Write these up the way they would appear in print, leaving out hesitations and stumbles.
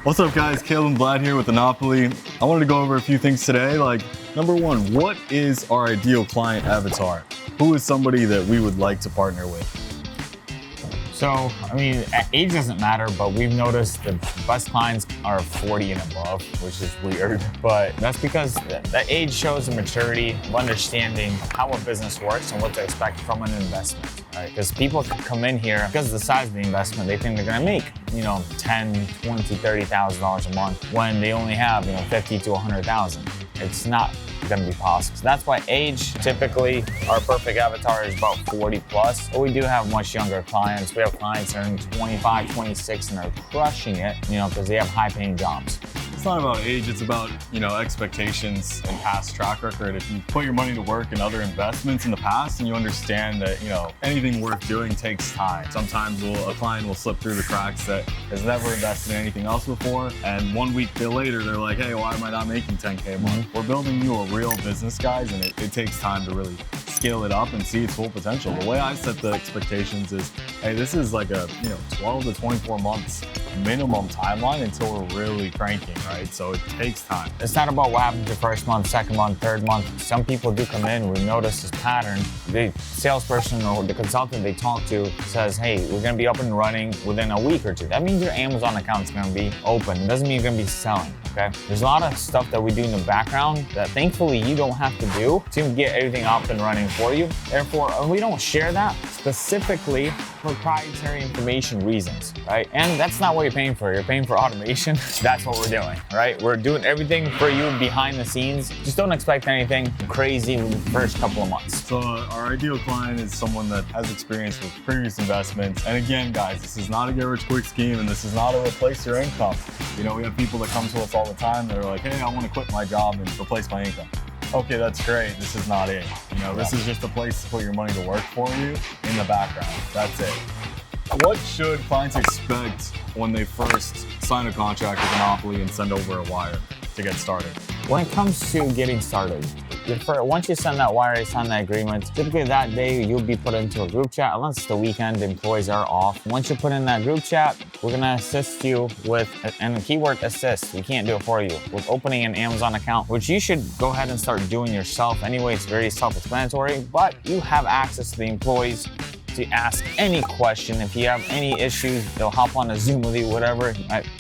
What's up guys, Caleb and Vlad here with Enopoly. I wanted to go over a few things today, like number one, what is our ideal client avatar? Who is somebody that we would like to partner with? So, age doesn't matter, but we've noticed the best clients are 40 and above, which is weird. But that's because that age shows the maturity of understanding how a business works and what to expect from an investment, right? Because people come in here, because of the size of the investment, they think they're gonna make, $10, $20, $30,000 a month when they only have, 50 to 100,000. It's not going to be possible. So that's why age, typically, our perfect avatar is about 40 plus. But we do have much younger clients. We have clients that are in 25, 26 and are crushing it, because they have high paying jobs. It's not about age, it's about, expectations and past track record. If you put your money to work in other investments in the past and you understand that, anything worth doing takes time. Sometimes a client will slip through the cracks that has never invested in anything else before. And 1 week later, they're like, hey, why am I not making 10K a month? We're building you a real business, guys, and it takes time to really scale it up and see its full potential. The way I set the expectations is, hey, this is like a 12 to 24 months minimum timeline until we're really cranking, right? So it takes time. It's not about what happens your first month, second month, third month. Some people do come in, we notice this pattern. The salesperson or the consultant they talk to says, hey, we're gonna be up and running within a week or two. That means your Amazon account's gonna be open. It doesn't mean you're gonna be selling, okay? There's a lot of stuff that we do in the background that thankfully you don't have to do to get everything up and running for you. Therefore, we don't share that specifically for proprietary information reasons, right? And that's not what you're paying for. You're paying for automation. That's what we're doing, right? We're doing everything for you behind the scenes. Just don't expect anything crazy in the first couple of months. So our ideal client is someone that has experience with previous investments. And again, guys, this is not a get rich quick scheme and this is not to replace your income. We have people that come to us all the time that are like, hey, I want to quit my job and replace my income. Okay, that's great. This is not it. This is just a place to put your money to work for you in the background. That's it. What should clients expect when they first sign a contract with Enopoly and send over a wire to get started? When it comes to getting started, once you send that wire, you sign that agreement, typically that day you'll be put into a group chat. Unless it's the weekend, the employees are off. Once you put in that group chat, we're gonna assist you with, and the keyword assist, we can't do it for you, with opening an Amazon account, which you should go ahead and start doing yourself anyway. It's very self-explanatory, but you have access to the employees to ask any question. If you have any issues, they'll hop on a Zoom with you, whatever.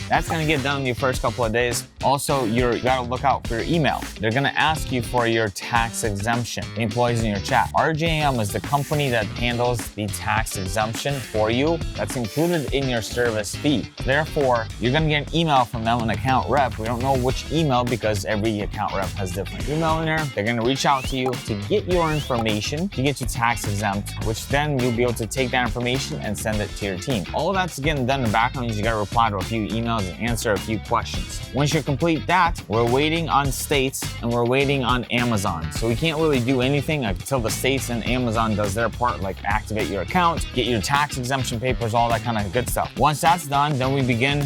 That's gonna get done in your first couple of days. Also, you gotta look out for your email. They're gonna ask you for your tax exemption, the employees in your chat. RJM is the company that handles the tax exemption for you. That's included in your service fee. Therefore, you're gonna get an email from them, an account rep. We don't know which email because every account rep has different email in there. They're gonna reach out to you to get your information, to get you tax exempt, which then you'll be able to take that information and send it to your team. All of that's getting done in the background. You gotta reply to a few emails and answer a few questions. Once you complete that, we're waiting on states and we're waiting on Amazon. So we can't really do anything until the states and Amazon does their part, like activate your account, get your tax exemption papers, all that kind of good stuff. Once that's done, then we begin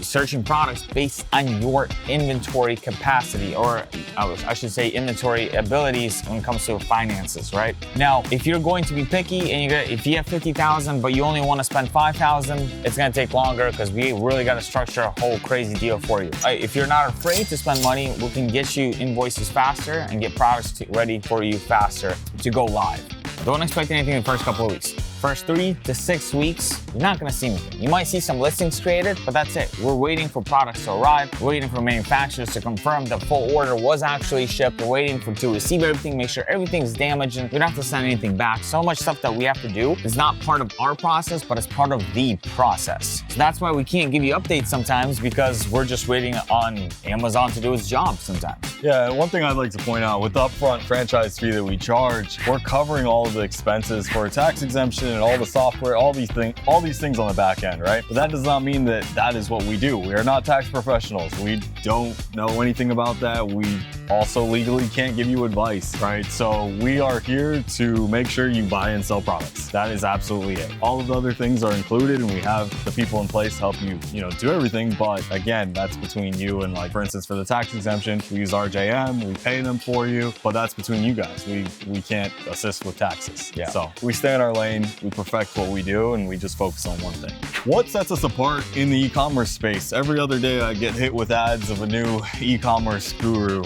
searching products based on your inventory capacity, or I should say inventory abilities when it comes to finances, right? Now, if you're going to be picky and if you have 50,000 but you only want to spend 5,000, it's going to take longer because we really got to structure a whole crazy deal for you. If you're not afraid to spend money, we can get you invoices faster and get products ready for you faster to go live. Don't expect anything in the first couple of weeks. First 3 to 6 weeks, you're not gonna see anything. You might see some listings created, but that's it. We're waiting for products to arrive. We're waiting for manufacturers to confirm the full order was actually shipped. We're waiting to receive everything, make sure everything's damaged, and we don't have to send anything back. So much stuff that we have to do is not part of our process, but it's part of the process. So that's why we can't give you updates sometimes, because we're just waiting on Amazon to do its job sometimes. Yeah, and one thing I'd like to point out, with the upfront franchise fee that we charge, we're covering all of the expenses for tax exemption and all the software, all these things on the back end, right? But that does not mean that that is what we do. We are not tax professionals. We don't know anything about that. We also legally can't give you advice, right? So we are here to make sure you buy and sell products. That is absolutely it. All of the other things are included, and we have the people in place to help you, do everything. But again, that's between you and, like, for instance, for the tax exemption, we use RJM, we pay them for you, but that's between you guys. We can't assist with taxes. Yeah. So we stay in our lane, we perfect what we do, and we just focus on one thing. What sets us apart in the e-commerce space? Every other day I get hit with ads of a new e-commerce guru.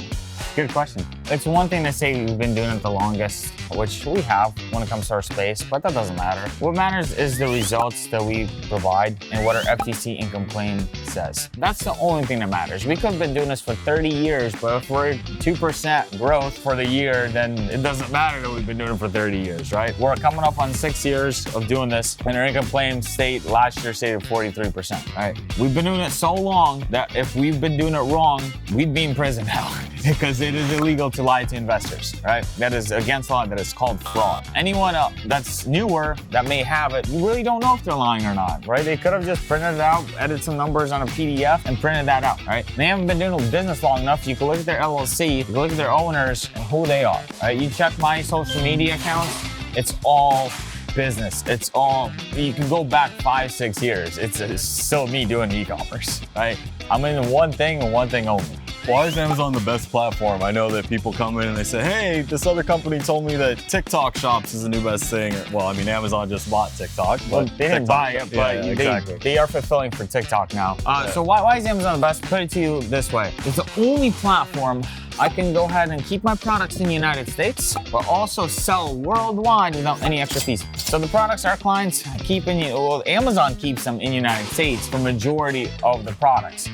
Good question. It's one thing to say we've been doing it the longest, which we have when it comes to our space, but that doesn't matter. What matters is the results that we provide and what our FTC income claim says. That's the only thing that matters. We could have been doing this for 30 years, but if we're 2% growth for the year, then it doesn't matter that we've been doing it for 30 years, right? We're coming up on 6 years of doing this, and our income claim last year stayed at 43%, right? We've been doing it so long that if we've been doing it wrong, we'd be in prison now because it is illegal to lie to investors, right? That is against law. That is called fraud. Anyone that's newer that may have it, you really don't know if they're lying or not, right? They could have just printed it out, edited some numbers on a PDF, and printed that out, right? They haven't been doing business long enough. You can look at their LLC, you can look at their owners and who they are, right? You check my social media accounts, it's all business. It's all, you can go back 5-6 years. It's still me doing e-commerce, right? I'm in one thing and one thing only. Why is Amazon the best platform? I know that people come in and they say, hey, this other company told me that TikTok shops is the new best thing. Well, I mean, Amazon just bought TikTok. Well, they didn't buy it, but exactly. they are fulfilling for TikTok now. So why is Amazon the best? Put it to you this way. It's the only platform I can go ahead and keep my products in the United States, but also sell worldwide without any extra fees. So the products our clients keep Amazon keeps them in the United States for majority of the products.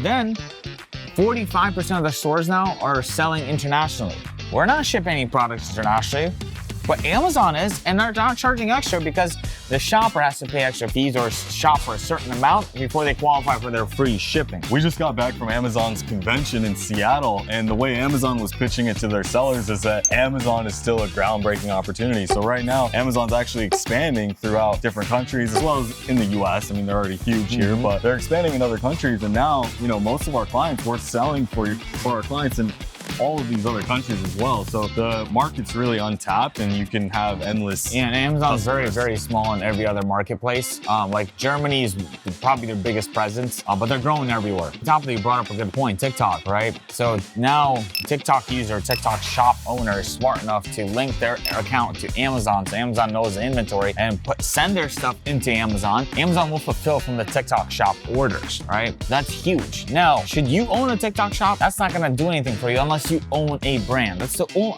Then 45% of the stores now are selling internationally. We're not shipping any products internationally, but Amazon is, and they're not charging extra because the shopper has to pay extra fees or shop for a certain amount before they qualify for their free shipping. We just got back from Amazon's convention in Seattle, and the way Amazon was pitching it to their sellers is that Amazon is still a groundbreaking opportunity. So right now, Amazon's actually expanding throughout different countries as well as in the US. I mean, they're already huge here, but they're expanding in other countries. And now, most of our clients, we're selling for our clients in all of these other countries as well. So the market's really untapped, and you can have endless. Yeah, and Amazon's very, very small in every other marketplace. Like Germany is probably their biggest presence, but they're growing everywhere. On top of that, you brought up a good point, TikTok, right? So now TikTok TikTok shop owners smart enough to link their account to Amazon, so Amazon knows the inventory and send their stuff into Amazon. Amazon will fulfill from the TikTok shop orders, right? That's huge. Now, should you own a TikTok shop? That's not gonna do anything for you unless you own a brand.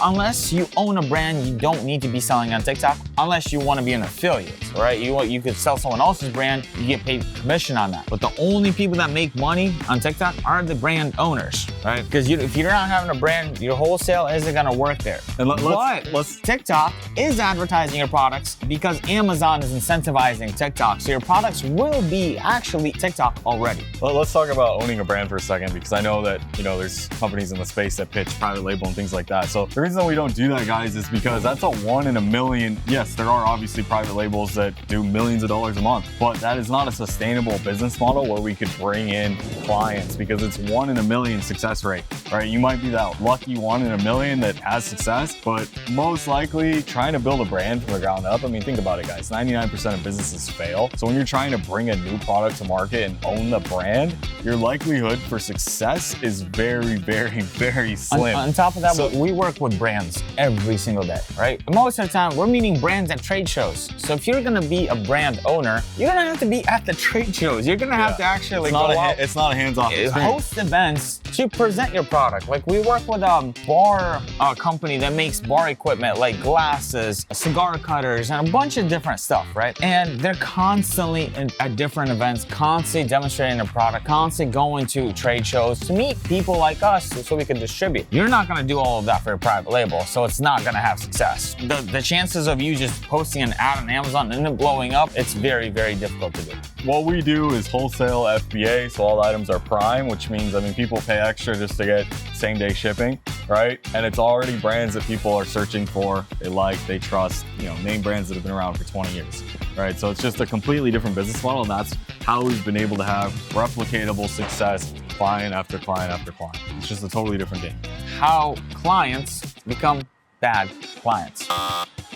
Unless you own a brand, you don't need to be selling on TikTok unless you want to be an affiliate, right? You could sell someone else's brand, you get paid commission on that. But the only people that make money on TikTok are the brand owners, right? Because if you're not having a brand, your wholesale isn't going to work there. And let's TikTok is advertising your products because Amazon is incentivizing TikTok. So your products will be actually TikTok already. Well, let's talk about owning a brand for a second, because I know that, there's companies in the space that pitch private label and things like that. So the reason we don't do that, guys, is because that's a 1 in a million. Yes, there are obviously private labels that do millions of dollars a month, but that is not a sustainable business model where we could bring in clients, because it's 1 in a million success rate, right? You might be that lucky 1 in a million that has success, but most likely trying to build a brand from the ground up. I mean, think about it, guys. 99% of businesses fail. So when you're trying to bring a new product to market and own the brand, your likelihood for success is very, very, very slim. On top of that, we work with brands every single day, right? Most of the time, we're meeting brands at trade shows. So if you're gonna be a brand owner, you're gonna have to be at the trade shows. You're gonna have to actually it's not a hands-off experience. Host events to present your product. Like we work with a bar company that makes bar equipment like glasses, cigar cutters, and a bunch of different stuff, right? And they're constantly at different events, constantly demonstrating their product, constantly going to trade shows to meet people like us so we can distribute. You're not gonna do all of that for your private label, so it's not gonna have success. The chances of you just posting an ad on Amazon and it blowing up, it's very, very difficult to do. What we do is wholesale FBA, so all the items are prime, which means, people pay extra just to get same-day shipping, right? And it's already brands that people are searching for, they trust, name brands that have been around for 20 years, right? So it's just a completely different business model, and that's how we've been able to have replicatable success client after client after client. It's just a totally different game. How clients become bad clients.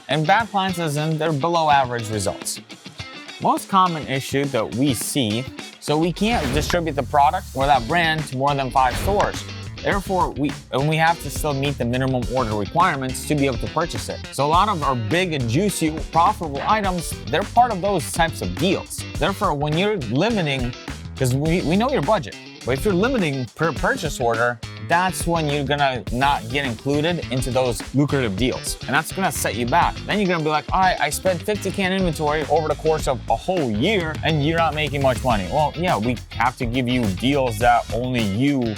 And bad clients as in they're below average results. Most common issue that we see, so we can't distribute the product or that brand to more than 5 stores. Therefore, we have to still meet the minimum order requirements to be able to purchase it. So a lot of our big and juicy, profitable items, they're part of those types of deals. Therefore, when you're limiting, because we know your budget, but if you're limiting per purchase order, that's when you're gonna not get included into those lucrative deals. And that's gonna set you back. Then you're gonna be like, all right, I spent 50K in inventory over the course of a whole year and you're not making much money. Well, yeah, we have to give you deals that only you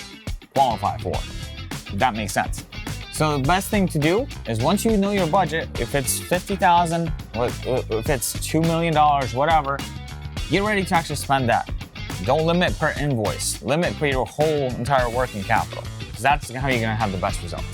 qualify for. If that makes sense. So the best thing to do is once you know your budget, if it's $50,000, if it's $2 million, whatever, get ready to actually spend that. Don't limit per invoice. Limit per your whole entire working capital. Because that's how you're gonna have the best results.